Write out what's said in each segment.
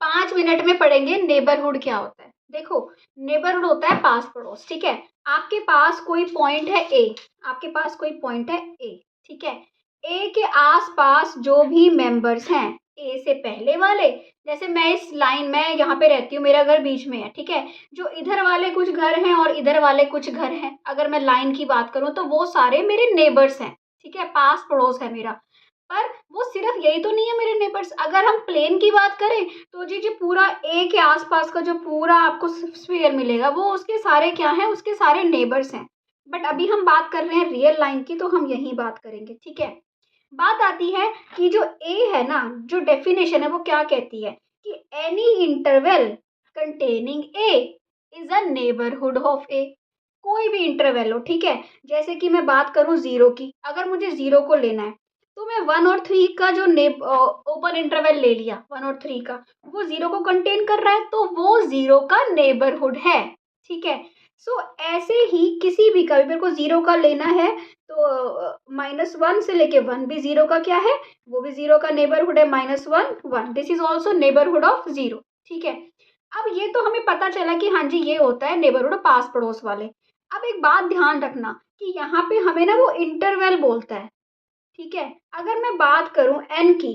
5 minute में पढ़ेंगे neighbourhood क्या होता है। देखो, नेबरहुड होता है पास पड़ोस, ठीक है। आपके पास कोई पॉइंट है ए, आपके पास कोई पॉइंट है ए, ठीक है। ए के आसपास जो भी मेंबर्स हैं, ए से पहले वाले, जैसे मैं इस लाइन में यहाँ पे रहती हूँ, मेरा घर बीच में है, ठीक है। जो इधर वाले कुछ घर हैं और इधर वाले कुछ घर हैं, अगर मैं लाइन की बात करूँ तो वो सारे मेरे नेबर्स हैं, ठीक है, पास पड़ोस है मेरा। पर वो सिर्फ यही तो नहीं है मेरे नेबर्स। अगर हम प्लेन की बात करें तो जी जी पूरा ए के आसपास का जो पूरा आपको स्फीयर मिलेगा वो उसके सारे क्या हैं, उसके सारे नेबर्स हैं। बट अभी हम बात कर रहे हैं रियल लाइन की, तो हम यही बात करेंगे, ठीक है। बात आती है कि जो ए है ना, जो डेफिनेशन है वो क्या कहती है कि any interval containing A is a neighbourhood of A. कोई भी इंटरवल हो, ठीक है। जैसे कि मैं बात करूं जीरो की, अगर मुझे जीरो को लेना है तो मैं 1 और 3 का जो ओपन इंटरवल ले लिया, 1 और 3 का, वो जीरो को कंटेन कर रहा है तो वो जीरो का नेबरहुड है, ठीक है। सो ऐसे ही किसी भी का भी मेरे को जीरो का लेना है तो -1 से लेके 1 भी जीरो का क्या है, वो भी जीरो का नेबरहुड है। -1 1, this is also neighbourhood of zero, ठीक है। अब ये तो हमें पता चला कि हाँ जी ये होता है नेबरहुड पास पड़ोस वाले। अब एक बात ध्यान रखना कि यहाँ पे हमें ना वो इंटरवल बोलता है, ठीक है। अगर मैं बात करूं एन की,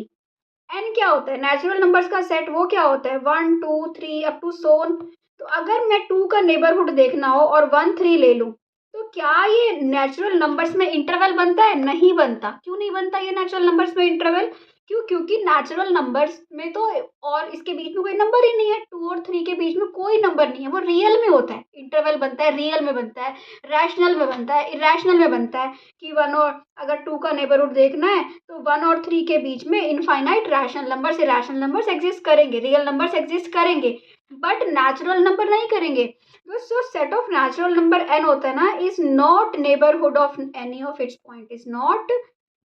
एन क्या होता है, नेचुरल नंबर्स का सेट, वो क्या होता है 1 2 3 अप टू सोन। तो अगर मैं 2 का नेबरहुड देखना हो और 1 3 ले लूं तो क्या ये नेचुरल नंबर्स में इंटरवल बनता है? नहीं बनता। क्यों नहीं बनता ये नेचुरल नंबर्स में इंटरवल? क्यों? क्योंकि नेचुरल नंबर्स में तो और इसके बीच में कोई नंबर ही नहीं है, 2 और 3 के बीच में कोई नंबर नहीं है, वो रियल में होता है। इंटरवल बनता है रियल में बनता है, रैशनल में बनता है, इरेशनल में बनता है कि 1 और अगर 2 का नेबरहुड देखना है तो 1 और 3 के बीच में infinite rational numbers, irrational numbers exist करेंगे, रियल नंबर्स एग्जिस्ट करेंगे, बट नेचुरल नंबर नहीं करेंगे। जो set of natural number n होता है ना, is not neighbourhood of any of its point, is not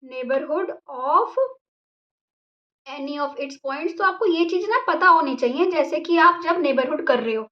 neighbourhood of any of its points. तो आपको ये चीज ना पता होनी चाहिए, जैसे कि आप जब नेबरहुड कर रहे हो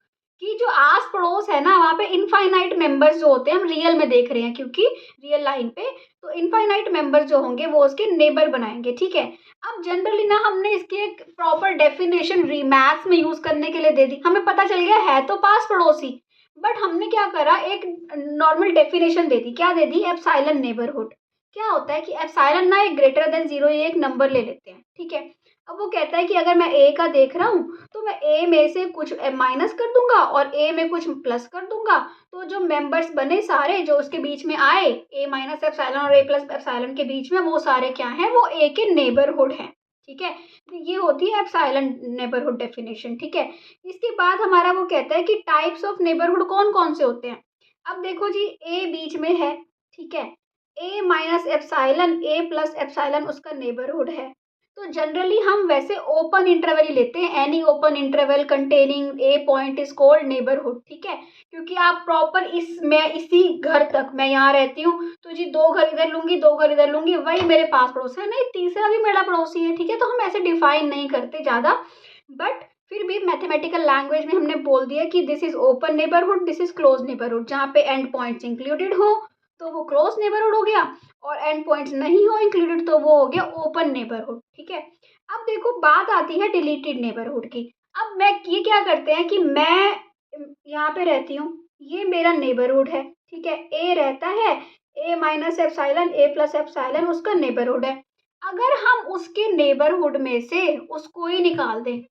कि जो आस पड़ोस है ना, वहाँ पे इनफाइनाइट मेंबर्स जो होते हैं, हम रियल में देख रहे हैं क्योंकि रियल लाइन पे, तो इनफाइनाइट मेंबर्स जो होंगे वो उसके नेबर बनाएंगे, ठीक है। अब जनरली ना हमने इसकी एक प्रॉपर डेफिनेशन मैथ्स में यूज करने के लिए दे दी, हमें पता चल गया है तो पास पड़ोसी, बट हमने क्या करा, एक नॉर्मल डेफिनेशन दे दी। क्या दे दी? Epsilon neighbourhood. क्या होता है कि एप्सिलॉन ना एक ग्रेटर देन जीरो, ये एक नंबर ले लेते हैं, ठीक है। अब वो कहता है कि अगर मैं ए का देख रहा हूँ तो मैं ए में से कुछ माइनस कर दूंगा और ए में कुछ प्लस कर दूंगा, तो जो मेंबर्स बने सारे जो उसके बीच में आए, ए माइनस एप्सिलॉन और ए प्लस एप्सिलॉन के बीच में, वो सारे क्या हैं, वो ए के नेबरहुड हैं, ठीक है। तो ये होती है एप्सिलॉन नेबरहुड डेफिनेशन, ठीक है। इसके बाद हमारा वो कहता है कि टाइप्स ऑफ नेबरहुड कौन कौन से होते हैं। अब देखो जी, ए बीच में है, ठीक है, ए माइनस एप्सिलॉन, ए प्लस एप्सिलॉन उसका नेबरहुड है। तो जनरली हम वैसे ओपन इंटरवल ही लेते हैं, any open interval containing A point is called neighbourhood, ठीक है। क्योंकि आप प्रॉपर इस, मैं इसी घर तक, मैं यहाँ रहती हूँ तो जी 2 घर इधर लूंगी, 2 घर इधर लूंगी, वही मेरे पास पड़ोस है, नहीं तीसरा भी मेरा पड़ोसी है, ठीक है। तो हम ऐसे डिफाइन नहीं करते ज़्यादा, बट फिर भी मैथमेटिकल लैंग्वेज में हमने बोल दिया कि this is open neighbourhood, this is close neighbourhood. जहाँ पे एंड पॉइंट्स इंक्लूडेड हो तो वो क्लोज नेबरहुड हो गया, और एंड पॉइंट्स नहीं हो इंक्लूडेड तो वो हो गया ओपन नेबरहुड, ठीक है। अब देखो बात आती है डिलीटेड नेबरहुड की। अब मैं ये क्या करते हैं कि मैं यहाँ पे रहती हूँ, ये मेरा नेबरहुड है, ठीक है। ए रहता है, ए माइनस एप्सिलॉन, ए प्लस एप्सिलॉन उसका नेबरहुड है। अगर हम उसके नेबरहुड में से उसको ही निकाल दें,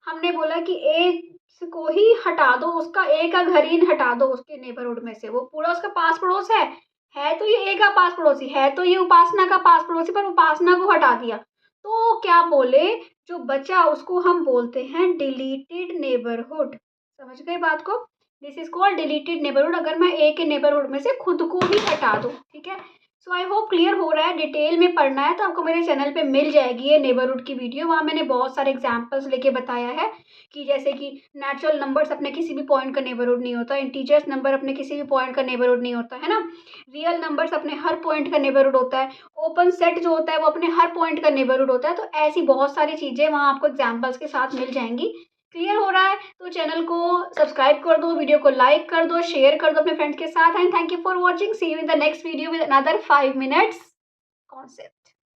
हमने बोला कि ए को ही हटा दो, उसका ए का घर ही हटा दो उसके नेबरहुड में से, वो पूरा उसका पास पड़ोस है तो ये ए का पास पड़ोसी है, तो ये उपासना का पास पड़ोसी, पर उपासना को हटा दिया तो क्या बोले, जो बचा उसको हम बोलते हैं डिलीटेड नेबरहुड। समझ गए बात को? This is called deleted neighbourhood, अगर मैं ए के नेबरहुड में से खुद को ही हटा दूं, ठीक है। सो आई होप क्लियर हो रहा है। डिटेल में पढ़ना है तो आपको मेरे चैनल पे मिल जाएगी ये नेबरहुड की वीडियो, वहाँ मैंने बहुत सारे एग्जाम्पल्स लेके बताया है कि जैसे कि नेचुरल नंबर्स अपने किसी भी पॉइंट का नेबरहुड नहीं होता, इंटीजर्स नंबर अपने किसी भी पॉइंट का नेबरहुड नहीं होता है ना, रियल नंबर्स अपने हर पॉइंट का नेबरहुड होता है, ओपन सेट जो होता है वो अपने हर पॉइंट का नेबरहुड होता है। तो ऐसी बहुत सारी चीज़ें वहाँ आपको एग्जाम्पल्स के साथ मिल जाएंगी। क्लियर हो रहा है? तो चैनल को सब्सक्राइब कर दो, वीडियो को लाइक कर दो, शेयर कर दो अपने फ्रेंड्स के साथ, and thank you for watching. See you in the next video with another 5 minutes concept.